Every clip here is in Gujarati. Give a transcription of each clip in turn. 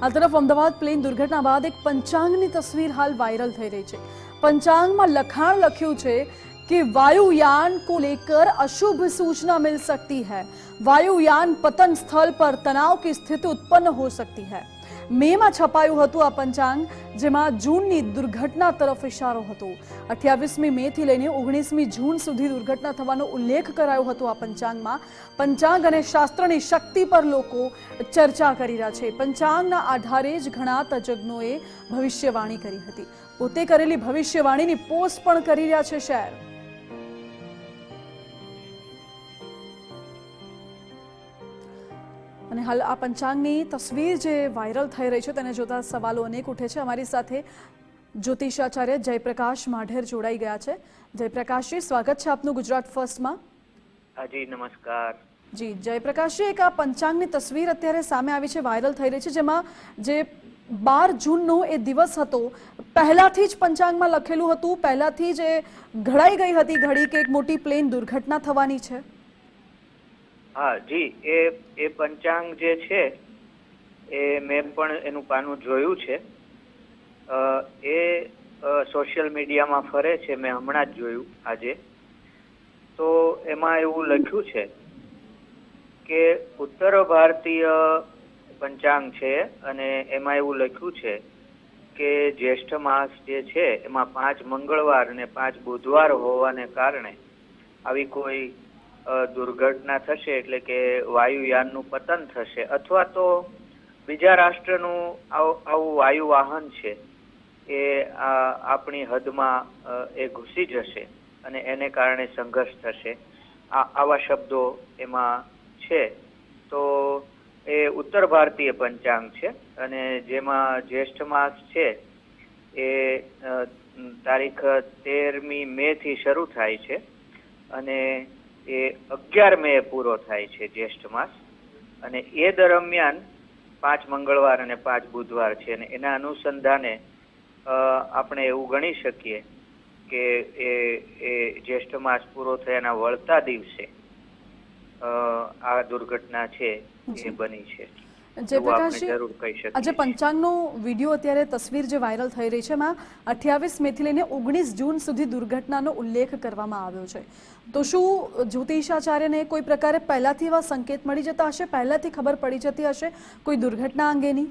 આ તરફ અમદાવાદ પ્લેન દુર્ઘટના બાદ એક પંચાંગની તસવીર હાલ વાયરલ થઈ રહી છે। पंचांग में लखाण लख्યું છે कि वायुयान को लेकर अशुभ सूचना मिल सकती है। वायुयान पतन स्थल पर तनाव की स्थिति उत्पन्न हो सकती है। मे में छपाયું હતું આ પંચાંગ, જેમાં જૂનની દુર્ઘટના તરફ ઇશારો હતો। 28મી મે થી લઈને 19મી જૂન સુધી દુર્ઘટના થવાનો ઉલ્લેખ કરાયો હતો આ પંચાંગમાં। પંચાંગ અને શાસ્ત્રની શક્તિ પર લોકો ચર્ચા કરી રહ્યા છે। પંચાંગના આધારે જ ઘણા તજજ્ઞોએ ભવિષ્યવાણી કરી હતી। પોતે કરેલી ભવિષ્યવાણીની પોસ્ટ પણ કરી રહ્યા છે શેર। અને હાલ આ પંચાંગની તસવીર જે વાયરલ થઈ રહી છે તેને જોતા સવાલો અનેક ઉઠે છે। અમારી સાથે જ્યોતિષાચાર્ય જયપ્રકાશ માઢેર જોડાઈ ગયા છે। જયપ્રકાશજી, સ્વાગત છે આપનું ગુજરાત ફર્સ્ટમાં। જી નમસ્કાર જી જયપ્રકાશજી, એક આ પંચાંગની તસવીર અત્યારે સામે આવી છે, વાયરલ થઈ રહી છે, જેમાં જે 12 જૂનનો એ દિવસ હતો પહેલાથી જ પંચાંગમાં લખેલું હતું, પહેલાથી જ ઘડાઈ ગઈ હતી ઘડી કે એક મોટી પ્લેન દુર્ઘટના થવાની છે। હા જી, એ પંચાંગ જે છે એ મેં પણ એનું પાનું જોયું છે। એ સોશિયલ મીડિયામાં ફરે છે, મેં હમણાં જ જોયું આજે। તો એમાં એવું લખ્યું છે કે ઉત્તર ભારતીય પંચાંગ છે અને એમાં એવું લખ્યું છે કે જ્યેષ્ઠ માસ જે છે એમાં 5 મંગળવાર અને 5 બુધવાર હોવાને કારણે આવી કોઈ દુર્ઘટના થશે, એટલે કે વાયુયાનનું પતન થશે, અથવા તો બીજા રાષ્ટ્રનું આવું વાયુ વાહન છે એ આપણી હદમાં એ ઘૂસી જશે અને એને કારણે સંઘર્ષ થશે, આવા શબ્દો એમાં છે। તો એ ઉત્તર ભારતીય પંચાંગ છે અને જેમાં જ્યેષ્ઠ માસ છે એ તારીખ 13મી મે થી શરૂ થાય છે અને એ 11 મે પૂરો થાય છે જ્યેષ્ઠ માસ। અને એ દરમિયાન 5 મંગળવાર અને 5 બુધવાર છે અને એના અનુસંધાને આપણે એવું ગણી શકીએ કે એ જ્યેષ્ઠ માસ પૂરો થયાના વળતા દિવસે આ દુર્ઘટના છે એ બની છે। જયપ્રકાશજી, આજે પંચાંગનો વિડીયો અત્યારે તસવીર જે વાયરલ થઈ રહી છે એમાં 28 મે થી લઈને 19 જૂન સુધી દુર્ઘટનાનો ઉલ્લેખ કરવામાં આવ્યો છે। તો શું જ્યોતિષાચાર્યને કોઈ પ્રકારે પહેલાથી એવા સંકેત મળી જતા હશે, પહેલાથી ખબર પડી જતી હશે કોઈ દુર્ઘટના અંગેની?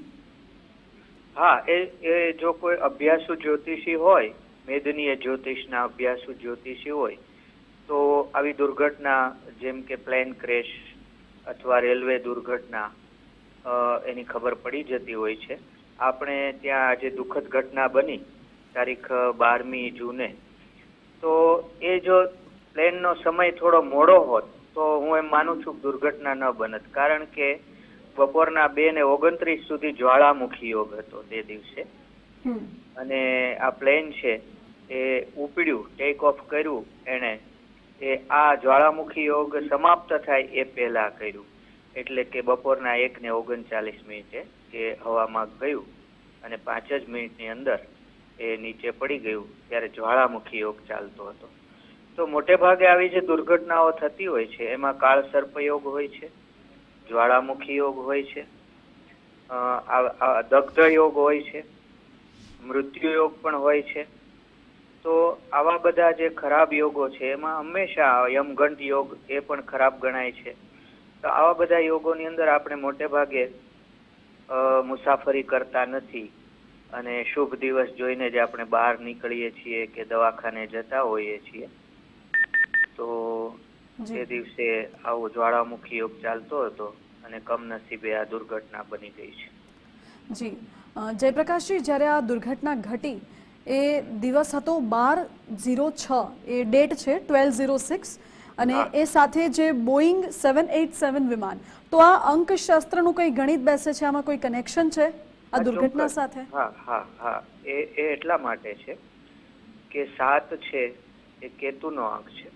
હા, એ જો કોઈ અભ્યાસુ જ્યોતિષી હોય, મેદનીય જ્યોતિષના અભ્યાસુ જ્યોતિષી હોય, તો આવી દુર્ઘટના જેમ કે પ્લેન ક્રેશ અથવા રેલવે દુર્ઘટના એની ખબર પડી જતી હોય છે। આપણે ત્યાં આજે દુઃખદ ઘટના બની તારીખ 12મી જૂને, તો એ જો પ્લેનનો સમય થોડો મોડો હોત તો હું એમ માનું છું કે દુર્ઘટના ન બનત, કારણ કે બપોરના 2:29 સુધી જ્વાળામુખી યોગ હતો તે દિવસે અને આ પ્લેન છે એ ઉપડ્યું, ટેક ઓફ કર્યું એણે, એ આ જ્વાળામુખી યોગ સમાપ્ત થાય એ પહેલા કર્યું, એટલે કે બપોરના 1:39 એ હવામાં ગયું અને 5 જ મિનિટની અંદર એ નીચે પડી ગયું, ત્યારે જ્વાળામુખી યોગ ચાલતો હતો। તો મોટે ભાગે આવી જે દુર્ઘટનાઓ થતી હોય છે એમાં કાળ સર્પ યોગ હોય છે, જ્વાળામુખી યોગ હોય છે, દગ્ધ યોગ હોય છે, મૃત્યુ યોગ પણ હોય છે। તો આવા બધા જે ખરાબ યોગો છે એમાં હંમેશા યમઘંટ યોગ એ પણ ખરાબ ગણાય છે। તો આવા બધા યોગોની અંદર આપણે મોટે ભાગે મુસાફરી કરતા નથી અને શુભ દિવસ જોઈને જ આપણે બહાર નીકળીએ છીએ કે દવાખાને જતા હોઈએ છીએ। તો તે દિવસે આવો જ્વાળામુખી યોગ ચાલતો હતો અને કમનસીબે આ દુર્ઘટના બની ગઈ છે। જી જયપ્રકાશજી, જ્યારે આ દુર્ઘટના ઘટી એ દિવસ હતો 12/06, એ ડેટ છે 12/06, અને એ સાથે જે બોઈંગ 787 વિમાન, તો આ અંકશાસ્ત્રનું કંઈ ગણિત બેસે છે, આમાં કોઈ કનેક્શન છે આ દુર્ઘટના સાથે? હા હા હા, એ એટલા માટે છે કે 7 છે એ કેતુનો અંક છે।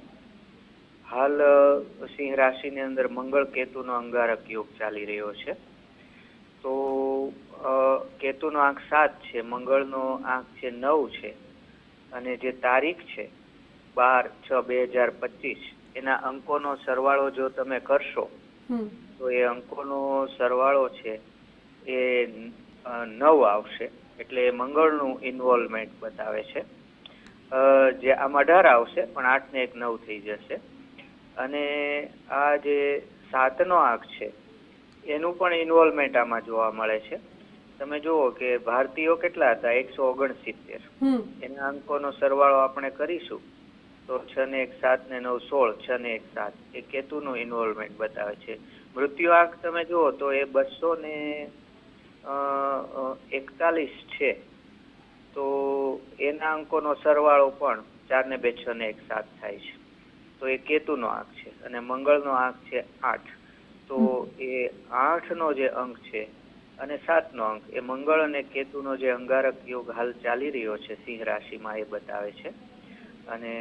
હાલ સિંહ રાશિની અંદર મંગળ કેતુનો અંગારક યોગ ચાલી રહ્યો છે। તો કેતુનો આંક 7 છે, મંગળનો આંક છે 9 છે અને જે તારીખ છે 12/6/2025, એના અંકોનો સરવાળો જો તમે કરશો તો એ અંકોનો સરવાળો છે એ 9 આવશે, એટલે મંગળનું ઇન્વોલ્વમેન્ટ બતાવે છે. જે આમ 18 આવશે, પણ 8 ને 1 9 થઈ જશે. અને આ જે 7નો આંક છે એનું પણ ઇન્વોલ્વમેન્ટ આમાં જોવા મળે છે. તમે જુઓ કે ભારતીયો કેટલા હતા, 169. એના અંકોનો સરવાળો આપણે કરીશું તો 6 ને 1 7 ને 9 16, 6 ને 1 7 એ કેતુનું ઇન્વોલ્વમેન્ટ બતાવે છે. મૃત્યુ આંક તમે જુઓ તો એ 241 છે, તો એના અંકોનો સરવાળો પણ 4 ને 2 6 ને 1 7 થાય છે. તો એ કેતુનો આંક છે. અને મંગળનો આંક છે 8, તો એ 8નો જે અંક છે અને 7નો અંક એ મંગળ અને કેતુનો જે અંગારક યોગ હાલ ચાલી રહ્યો છે સિંહ રાશિમાં એ બતાવે છે. અને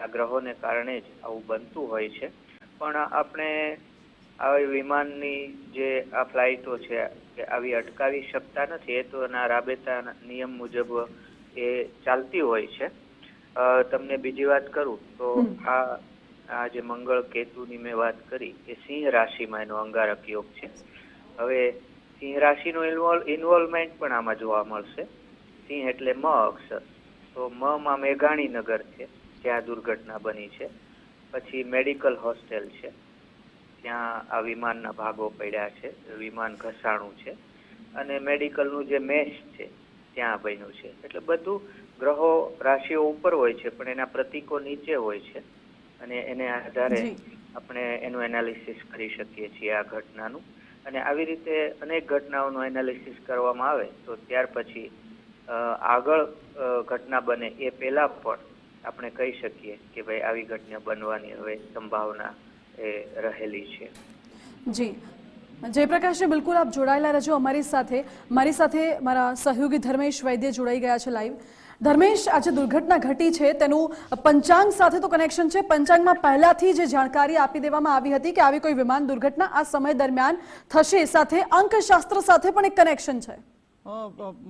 આ ગ્રહોને કારણે જ આવું બનતું હોય છે. પણ આપણે આવી વિમાનની જે આ ફ્લાઇટો છે કે આવી અટકાવી શકતા નથી, એ તો એના રાબેતા નિયમ મુજબ એ ચાલતી હોય છે. તમને બીજી વાત કરું તો આ જે મંગળ કેતુની મેં વાત કરી એ સિંહ રાશિમાં એનો અંગારક યોગ છે. હવે સિંહ રાશિનું ઇન્વોલ્વમેન્ટ પણ આમાં જોવા મળશે. સિંહ એટલે મ અક્ષર, તો માં મેઘાણીનગર છે જ્યાં દુર્ઘટના બની છે. પછી મેડિકલ હોસ્ટેલ છે, ત્યાં આ વિમાનના ભાગો પડ્યા છે, વિમાન ઘસાણું છે. અને મેડિકલનું જે મેશ છે ત્યાં બન્યું છે. એટલે બધું ગ્રહો રાશિઓ ઉપર હોય છે, પણ એના પ્રતીકો નીચે હોય છે. અને એને આધારે આપણે એનું એનાલિસિસ કરી શકીએ છીએ આ ઘટનાનું. અને આવી રીતે અનેક ઘટનાઓનું એનાલિસિસ કરવામાં આવે તો ત્યાર પછી આગળ ઘટના બને એ પહેલા પણ આપણે કહી શકીએ કે ભાઈ આવી ઘટના બનવાની હવે સંભાવના એ રહેલી છે. જી જયપ્રકાશજી, બિલકુલ આપ જોડાયેલા રહેજો અમારી સાથે. મારી સાથે મારા સહયોગી ધર્મેશ વૈદ્ય જોડાઈ ગયા છે લાઈવ. ધર્મેશ, આજે દુર્ઘટના ઘટી છે તેનું પંચાંગ સાથે તો કનેક્શન છે. પંચાંગમાં પહેલાથી જે જાણકારી આપી દેવામાં આવી હતી કે આવી કોઈ વિમાન દુર્ઘટના આ સમય દરમિયાન થશે, સાથે અંકશાસ્ત્ર સાથે પણ એક કનેક્શન છે.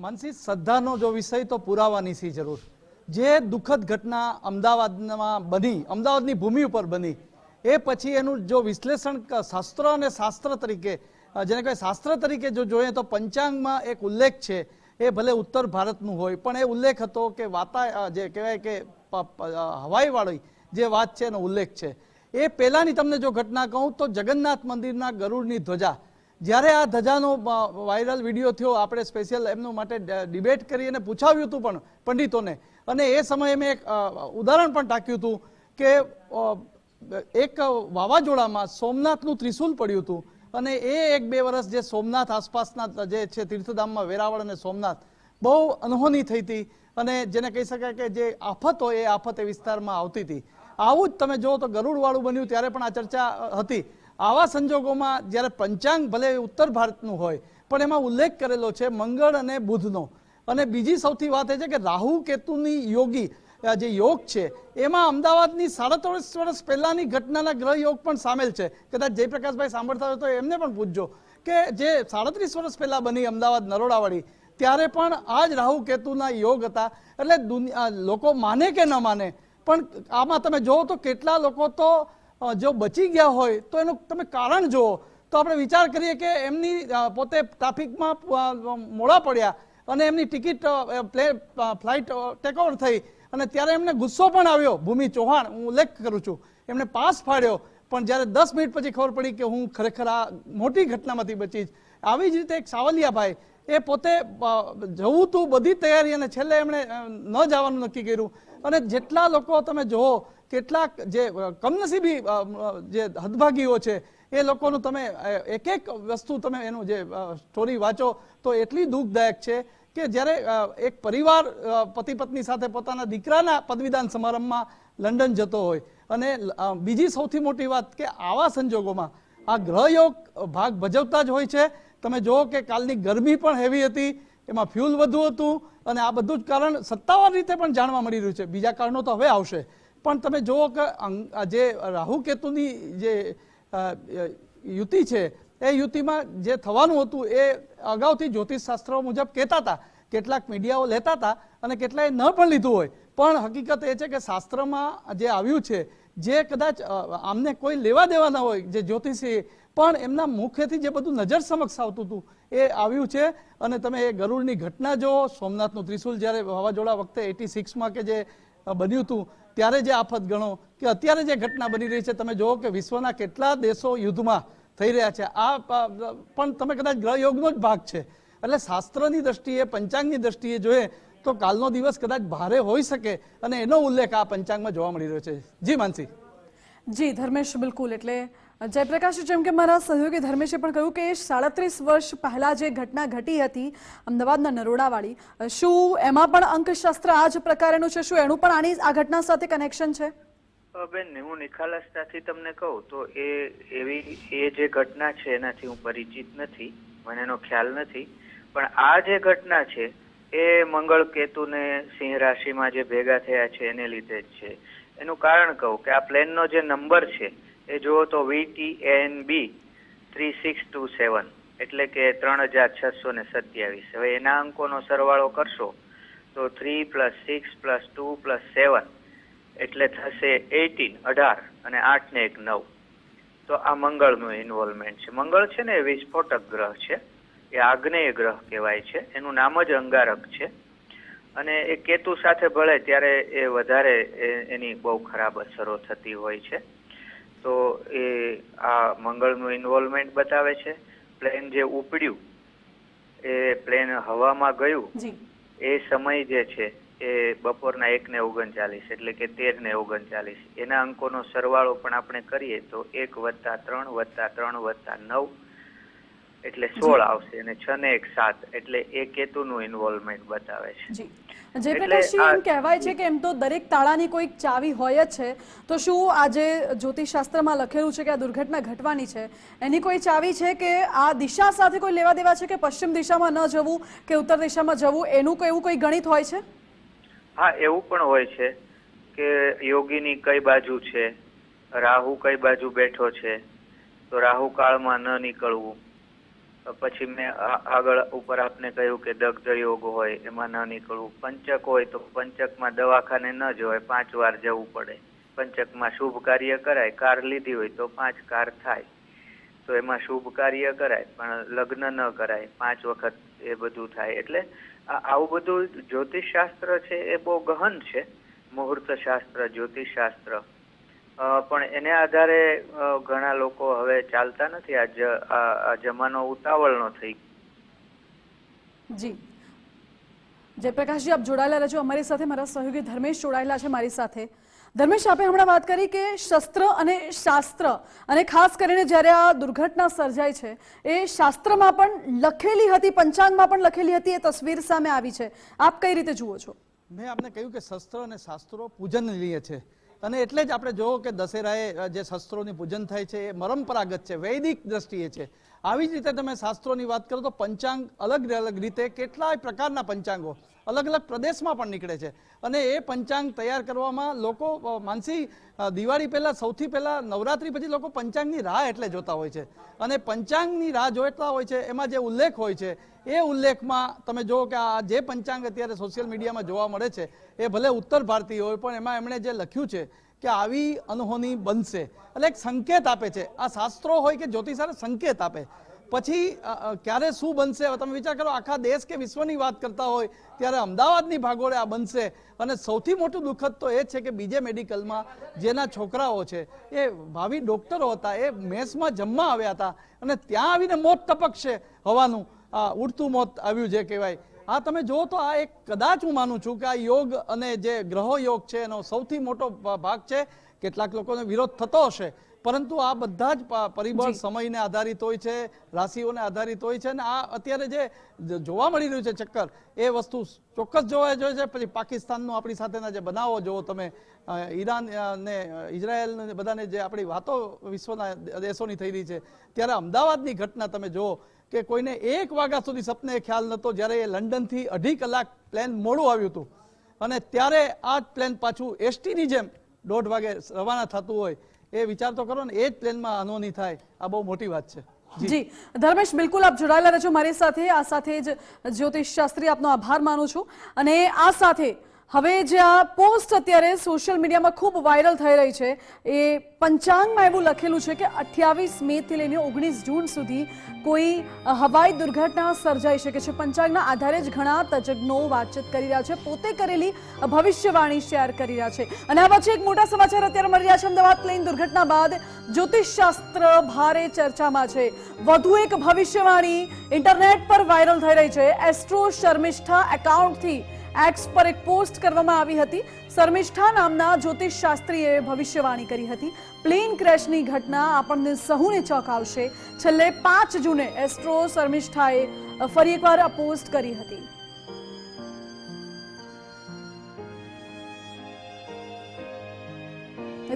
માનસી, શ્રદ્ધાનો જો વિષય તો પુરાવાની સી જરૂર. જે દુઃખદ ઘટના અમદાવાદમાં બની, અમદાવાદની ભૂમિ ઉપર બની, એ પછી એનું જો વિશ્લેષણ શાસ્ત્ર અને શાસ્ત્ર તરીકે, જેને કહેવાય શાસ્ત્ર તરીકે જો જોઈએ તો પંચાંગમાં એક ઉલ્લેખ છે. એ ભલે ઉત્તર ભારતનું હોય, પણ એ ઉલ્લેખ હતો કે જે કહેવાય કે હવાઈવાળી જે વાત છે એનો ઉલ્લેખ છે. એ પહેલાંની તમને જો ઘટના કહું તો જગન્નાથ મંદિરના ગરુડની ધ્વજા, જ્યારે આ ધજાનો વાયરલ વિડીયો થયો, આપણે સ્પેશિયલ એમનું માટે ડિબેટ કરી અને પૂછાવ્યું હતું પણ પંડિતોને. અને એ સમયે મેં એક ઉદાહરણ પણ ટાંક્યું હતું કે એક વાવાઝોડામાં સોમનાથનું ત્રિશુલ પડ્યું હતું. અને એ 1-2 વર્ષ જે સોમનાથ આસપાસના જે છે તીર્થધામમાં વેરાવળ અને સોમનાથ બહુ અનહોની થઈ હતી. અને જેને કહી શકાય કે જે આફત હોય એ આફત એ વિસ્તારમાં આવતી હતી. આવું જ તમે જુઓ તો ગરુડવાળું બન્યું ત્યારે પણ આ ચર્ચા હતી. આવા સંજોગોમાં જ્યારે પંચાંગ ભલે ઉત્તર ભારતનું હોય, પણ એમાં ઉલ્લેખ કરેલો છે મંગળ અને બુધનો. અને બીજી સૌથી વાત એ છે કે રાહુ કેતુની યોગી જે યોગ છે એમાં અમદાવાદની 37 વર્ષ પહેલાની ઘટનાના ગ્રહ યોગ પણ સામેલ છે. કદાચ જયપ્રકાશભાઈ સાંભળતા હોય તો એમને પણ પૂછજો કે જે 37 વર્ષ પહેલા બની અમદાવાદ નરોડાવાળી, ત્યારે પણ આ જ રાહુ કેતુના યોગ હતા. એટલે લોકો માને કે ન માને, પણ આમાં તમે જુઓ તો કેટલા લોકો તો જો બચી ગયા હોય તો એનું તમે કારણ જુઓ તો આપણે વિચાર કરીએ કે એમની પોતે ટ્રાફિકમાં મોડા પડ્યા અને એમની ટિકિટ ફ્લાઇટ ટેકઓવર થઈ અને ત્યારે એમને ગુસ્સો પણ આવ્યો. ભૂમિ ચૌહાણ, હું ઉલ્લેખ કરું છું, એમને પાસ ફાડ્યો, પણ જ્યારે 10 મિનિટ પછી ખબર પડી કે હું ખરેખર આ મોટી ઘટનામાંથી બચી જ. આવી જ રીતે એક સાવલિયાભાઈ, એ પોતે જવું હતું, બધી તૈયારી, અને છેલ્લે એમણે ન જવાનું નક્કી કર્યું. અને જેટલા લોકો તમે જુઓ, કેટલાક જે કમનસીબી જે હદભાગીઓ છે એ લોકોનું તમે એક એક વસ્તુ તમે એનું જે સ્ટોરી વાંચો તો એટલી દુઃખદાયક છે કે જ્યારે એક પરિવાર પતિ પત્ની સાથે પોતાના દીકરાના પદવીદાન સમારંભમાં લંડન જતો હોય. અને બીજી સૌથી મોટી વાત કે આવા સંજોગોમાં આ ગ્રહયોગ ભાગ ભજવતા જ હોય છે. તમે જુઓ કે કાલની ગરમી પણ હેવી હતી, એમાં ફ્યુલ વધુ હતું, અને આ બધું જ કારણ સત્તાવાર રીતે પણ જાણવા મળી રહ્યું છે. બીજા કારણો તો હવે આવશે. પણ તમે જુઓ કે જે રાહુ કેતુની જે યુતિ છે એ યુતિમાં જે થવાનું હતું એ અગાઉથી જ્યોતિષશાસ્ત્રો મુજબ કહેતા હતા. કેટલાક મીડિયાઓ લેતા હતા અને કેટલાએ ન પણ લીધું હોય. પણ હકીકત એ છે કે શાસ્ત્રમાં જે આવ્યું છે, જે કદાચ આમને કોઈ લેવા દેવા ન હોય, જે જ્યોતિષી પણ એમના મુખેથી જે બધું નજર સમક્ષ આવતું હતું એ આવ્યું છે. અને તમે એ ગરુડની ઘટના જો સોમનાથનું ત્રિશુલ જ્યારે વાવાઝોડા વખતે 86માં કે જે બન્યું હતું ત્યારે જે આફત ગણો કે અત્યારે જે ઘટના બની રહી છે, તમે જુઓ કે વિશ્વના કેટલા દેશો યુદ્ધમાં થઈ રહ્યા છે. આ પણ તમે કદાચ ગ્રહયોગનો જ ભાગ છે. એટલે શાસ્ત્રની દ્રષ્ટિએ, પંચાંગની દ્રષ્ટિએ જોઈએ તો કાલનો દિવસ કદાચ ભારે હોઈ શકે અને એનો ઉલ્લેખ આ પંચાંગમાં જોવા મળી રહ્યો છે. જી માનસી. જી ધર્મેશ, બિલકુલ. એટલે જયપ્રકાશ, જેમ કે મારા સહયોગી ધર્મેશે પણ કહ્યું કે 37 વર્ષ પહેલા જે ઘટના ઘટી હતી અમદાવાદના નરોડાવાળી, શું એમાં પણ અંકશાસ્ત્ર આ જ પ્રકારનું છે? શું એનું પણ આ ઘટના સાથે કનેક્શન છે? બેન, હું નિખાલસતાથી તમને કહું તો એ જે ઘટના છે એનાથી હું પરિચિત નથી, મને એનો ખ્યાલ નથી. પણ આ જે ઘટના છે એ મંગળ કેતુને સિંહ રાશિમાં જે ભેગા થયા છે એને લીધે જ છે. એનું કારણ કહું કે આ પ્લેનનો જે નંબર છે એ જુઓ તો VTNB 3627 એટલે કે 3627. હવે એના અંકોનો સરવાળો કરશો તો 3 + 6 + 2 + 7 એટલે થશે 18 અને 8 ને 1 9. તો આ મંગળનું ઇન્વોલ્વમેન્ટ છે. મંગળ છે ને એ વિસ્ફોટક ગ્રહ છે, એ આગ્નેય ગ્રહ કહેવાય છે, એનું નામ જ અંગારક છે. અને એ કેતુ સાથે ભળે ત્યારે એ વધારે એની બહુ ખરાબ અસરો થતી હોય છે. તો એ આ મંગળનું ઇન્વોલ્વમેન્ટ બતાવે છે. પ્લેન જે ઉપડ્યું એ પ્લેન હવામાં ગયું એ સમય જે છે એ બપોરના 1:39 એટલે કે 13:39. એના અંકોનો સરવાળો પણ આપણે કરીએ તો 1 + 3 + 3 + 9 એટલે 16 આવશે અને 6 ને 1 7 એટલે એ કેતુનું ઇન્વોલ્વમેન્ટ બતાવે છે. જયપ્રકાશજી, એમ કહેવાય છે કે એમ તો દરેક તાળાની કોઈક ચાવી હોય જ છે. તો શું આ જે જ્યોતિષશાસ્ત્રમાં લખેલું છે કે આ દુર્ઘટના ઘટવાની છે એની કોઈ ચાવી છે કે આ દિશા સાથે કોઈ લેવા દેવા છે કે પશ્ચિમ દિશામાં ન જવું કે ઉત્તર દિશામાં જવું, એનું એવું કોઈ ગણિત હોય છે? હા, એવું પણ હોય છે કે યોગીની કઈ બાજુ છે, રાહુ કઈ બાજુ બેઠો છે, તો રાહુ કાળમાં ન નીકળવું. પછી મેં આગળ ઉપર આપને કહ્યું કે દગ્ધ યોગ હોય એમાં ન નીકળવું. પંચક હોય તો પંચકમાં દવાખાને ન જવાય, 5 વાર જવું પડે. પંચકમાં શુભ કાર્ય કરાય, કાર લીધી હોય તો 5 કાર થાય, તો એમાં શુભ કાર્ય કરાય પણ લગ્ન ન કરાય, 5 વખત એ બધું થાય. એટલે આવું બધું જ્યોતિષશાસ્ત્ર છે એ બહુ ગહન છે, મુહૂર્ત શાસ્ત્ર, જ્યોતિષશાસ્ત્ર. પણ એને આધારે ઘણા લોકો હવે ચાલતા નથી. આ જમાનો ઉતાવળનો થઈ. જી જયપ્રકાશજી, આપ જોડાયેલા રહેજો અમારી સાથે. મારા સહયોગી ધર્મેશ જોડાયેલા છે મારી સાથે. ધર્મેશ, આપે હમણાં વાત કરી કે શસ્ત્ર અને શાસ્ત્ર, અને ખાસ કરીને જ્યારે આ દુર્ઘટના સર્જાઈ છે એ શાસ્ત્રમાં પણ લખેલી હતી, પંચાંગમાં પણ લખેલી હતી, એ તસવીર સામે આવી છે. આપ કઈ રીતે જુઓ છો? મેં આપને કહ્યું કે શસ્ત્ર અને શાસ્ત્રો પૂજનીય છે અને એટલે જ આપણે જોવો કે દશેરાએ જે શસ્ત્રોની પૂજન થાય છે એ પરંપરાગત છે, વૈદિક દ્રષ્ટિએ છે. આવી જ રીતે તમે શાસ્ત્રોની વાત કરો તો પંચાંગ અલગ અલગ રીતે કેટલાય પ્રકારના પંચાંગો અલગ અલગ પ્રદેશમાં પણ નીકળે છે. અને એ પંચાંગ તૈયાર કરવામાં લોકો માનસી દિવાળી પહેલાં, સૌથી પહેલાં નવરાત્રી પછી લોકો પંચાંગની રાહ એટલે જોતા હોય છે. અને પંચાંગની રાહ જોતા હોય છે એમાં જે ઉલ્લેખ હોય છે એ ઉલ્લેખમાં તમે જુઓ કે આ જે પંચાંગ અત્યારે સોશિયલ મીડિયામાં જોવા મળે છે એ ભલે ઉત્તર ભારતીય હોય પણ એમાં એમણે જે લખ્યું છે કે આવી અનહોની બનશે, એટલે એક સંકેત આપે છે. આ શાસ્ત્રો હોય કે જ્યોતિષાસ્ત્ર સંકેત આપે. પછી ક્યારે શું બનશે, તમે વિચાર કરો, આખા દેશ કે વિશ્વની વાત કરતા હોય ત્યારે અમદાવાદની ભાગોળે આ બનશે. અને સૌથી મોટું દુઃખદ તો એ છે કે બીજે મેડિકલમાં જેના છોકરાઓ છે એ ભાવિ ડોક્ટરો હતા, એ મેસમાં જમવા આવ્યા હતા અને ત્યાં આવીને મોત ટપકશે હવાનું, ઉડતું મોત આવ્યું જે કહેવાય. આ તમે જુઓ તો આ એક કદાચ હું માનું છું કે આ યોગ અને જે ગ્રહો યોગ છે એનો સૌથી મોટો ભાગ છે. કેટલાક લોકોને વિરોધ થતો હશે પરંતુ આ બધા જ પરિબળ સમયને આધારિત હોય છે, રાશિઓને આધારિત હોય છે. અને આ અત્યારે જે જોવા મળી રહ્યું છે ચક્કર, એ વસ્તુ ચોક્કસ જોવા જોઈએ છે. પછી પાકિસ્તાનનો આપણી સાથેના જે બનાવો જુઓ તમે, ઈરાન ને ઇઝરાયલ બધાને જે આપણી વાતો વિશ્વના દેશોની થઈ રહી છે, ત્યારે અમદાવાદની ઘટના તમે જુઓ કે કોઈને 1 વાગ્યા સુધી સપને ખ્યાલ નહોતો જ્યારે એ લંડનથી 2.5 કલાક પ્લેન મોડું આવ્યું હતું અને ત્યારે આ જ પ્લેન પાછું એસટીની જેમ 1:30 વાગે રવાના થતું હોય. એ વિચાર તો કરો ને, એ જ પ્લેનમાં અનહોની થાય. આ બહુ મોટી વાત છે. જી ધર્મેશ, બિલકુલ આપ જોડાયેલા રહેજો મારી સાથે. આ સાથે જ જ્યોતિષ શાસ્ત્રી આપનો આભાર માનું છું. અને આ સાથે હવે જે આ પોસ્ટ અત્યારે સોશિયલ મીડિયામાં ખૂબ વાયરલ થઈ રહી છે એ પંચાંગમાં એવું લખેલું છે કે 28 મે થી લઈને 19 જૂન સુધી કોઈ હવાઈ દુર્ઘટના સર્જાઈ શકે છે. પંચાંગના આધારે જ ઘણા તજજ્ઞો વાતચીત કરી રહ્યા છે, પોતે કરેલી ભવિષ્યવાણી શેર કરી રહ્યા છે. અને આ વચ્ચે એક મોટા સમાચાર અત્યારે મળી રહ્યા છે. અમદાવાદ પ્લેન દુર્ઘટના બાદ જ્યોતિષશાસ્ત્ર ભારે ચર્ચામાં છે. વધુ એક ભવિષ્યવાણી ઇન્ટરનેટ પર વાયરલ થઈ રહી છે. એસ્ટ્રો શર્મિષ્ઠા એકાઉન્ટથી એક્સ પર એક પોસ્ટ કરવામાં આવી હતી. શર્મિષ્ઠા નામના જ્યોતિષશાસ્ત્રીએ ભવિષ્યવાણી કરી હતી. પ્લેન ક્રેશની ઘટના આપણને સહુને ચોંકાવશે. છેલ્લે 5 જૂને એસ્ટ્રો શર્મિષ્ઠાએ ફરી એકવાર આ પોસ્ટ કરી હતી.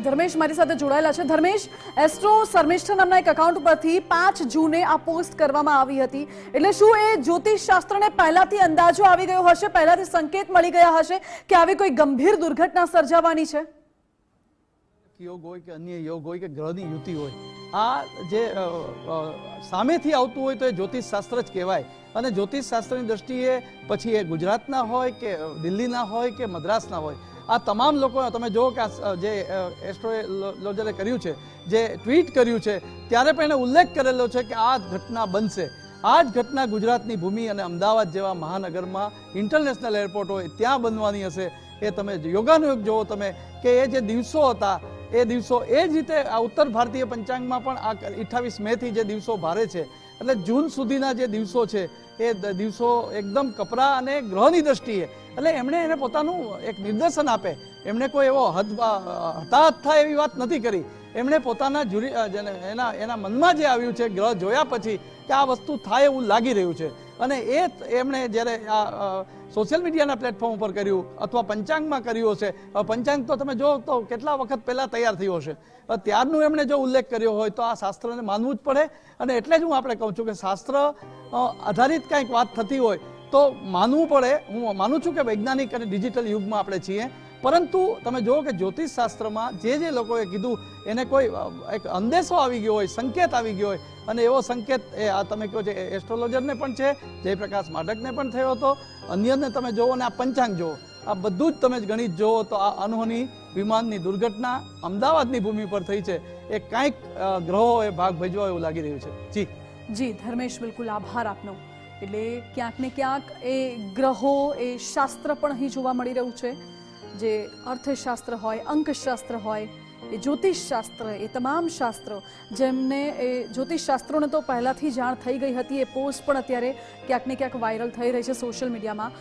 ધર્મેશ મારી સાથે જોડાયેલા છે. ધર્મેશ, એસ્ટ્રો શર્મિષ્ઠા નામના એક એકાઉન્ટ પરથી 5 જૂને આ પોસ્ટ કરવામાં આવી હતી. એટલે શું એ જ્યોતિષશાસ્ત્રને પહેલાથી અંદાજો આવી ગયો હશે, પહેલાથી સંકેત મળી ગયા હશે કે આવી કોઈ ગંભીર દુર્ઘટના સર્જાવાની છે? યોગ હોય કે અન્ય યોગ હોય કે ગ્રહની યુતિ હોય, આ જે સામેથી આવતું હોય તો એ જ્યોતિષશાસ્ત્ર જ કહેવાય. અને જ્યોતિષશાસ્ત્રની દ્રષ્ટિએ પછી એ ગુજરાતના હોય કે દિલ્હીના હોય કે મદ્રાસના હોય, આ તમામ લોકો તમે જુઓ કે જે એસ્ટ્રોલોજરે કર્યું છે, જે ટ્વીટ કર્યું છે, ત્યારે પણ એને ઉલ્લેખ કરેલો છે કે આ ઘટના બનશે. આ જ ઘટના ગુજરાતની ભૂમિ અને અમદાવાદ જેવા મહાનગરમાં ઇન્ટરનેશનલ એરપોર્ટ હોય ત્યાં બનવાની હશે. એ તમે યોગાનુયોગ જુઓ તમે કે એ જે દિવસો હતા એ દિવસો એ જ રીતે આ ઉત્તર ભારતીય પંચાંગમાં પણ આ 28 મે થી જે દિવસો ભારે છે, એટલે જૂન સુધીના જે દિવસો છે એ દિવસો એકદમ કપરા અને ગ્રહની દ્રષ્ટિએ, એટલે એમણે એને પોતાનું એક નિર્દેશન આપે. એમણે કોઈ એવો હતાહત થાય એવી વાત નથી કરી. એમણે પોતાના એના મનમાં જે આવ્યું છે ગ્રહ જોયા પછી કે આ વસ્તુ થાય એવું લાગી રહ્યું છે, અને એ એમણે જ્યારે આ સોશિયલ મીડિયાના પ્લેટફોર્મ ઉપર કર્યું અથવા પંચાંગમાં કર્યું હશે. પંચાંગ તો તમે જો તો કેટલા વખત પહેલા તૈયાર થયું હશે, ત્યારનું એમણે જો ઉલ્લેખ કર્યો હોય તો આ શાસ્ત્રને માનવું જ પડે. અને એટલે જ હું આપણે કહું છું કે શાસ્ત્ર આધારિત કંઈક વાત થતી હોય તો માનવું પડે. હું માનું છું કે વૈજ્ઞાનિક અને ડિજિટલ યુગમાં આપણે છીએ, પરંતુ તમે જુઓ કે જ્યોતિષશાસ્ત્રમાં જે લોકોએ કીધું એને કોઈ એક અંદેશો આવી ગયો હોય, સંકેત આવી ગયો હોય, અને એવો સંકેત એ આ તમે કહો છો એસ્ટ્રોલોજરને પણ છે, જયપ્રકાશ માઢકને પણ થયો હતો, અન્યને તમે જુઓ અને આ પંચાંગ જુઓ, આ બધું જ તમે ગણિત જુઓ તો આ અનહોની વિમાનની દુર્ઘટના અમદાવાદની ભૂમિ પર થઈ છે. એ કાંઈક ગ્રહોએ ભાગ ભજવા એવું લાગી રહ્યું છે. જી ધર્મેશ, બિલકુલ આભાર આપનો. એટલે ક્યાંક ને ક્યાંક એ ગ્રહો, એ શાસ્ત્ર પણ અહીં જોવા મળી રહ્યું છે. જે અર્થશાસ્ત્ર હોય, અંકશાસ્ત્ર હોય, એ જ્યોતિષશાસ્ત્ર, એ તમામ શાસ્ત્રો જેમને એ જ્યોતિષશાસ્ત્રોને તો પહેલાંથી જાણ થઈ ગઈ હતી, એ પોસ્ટ પણ અત્યારે ક્યાંક ને ક્યાંક વાયરલ થઈ રહી છે સોશિયલ મીડિયામાં.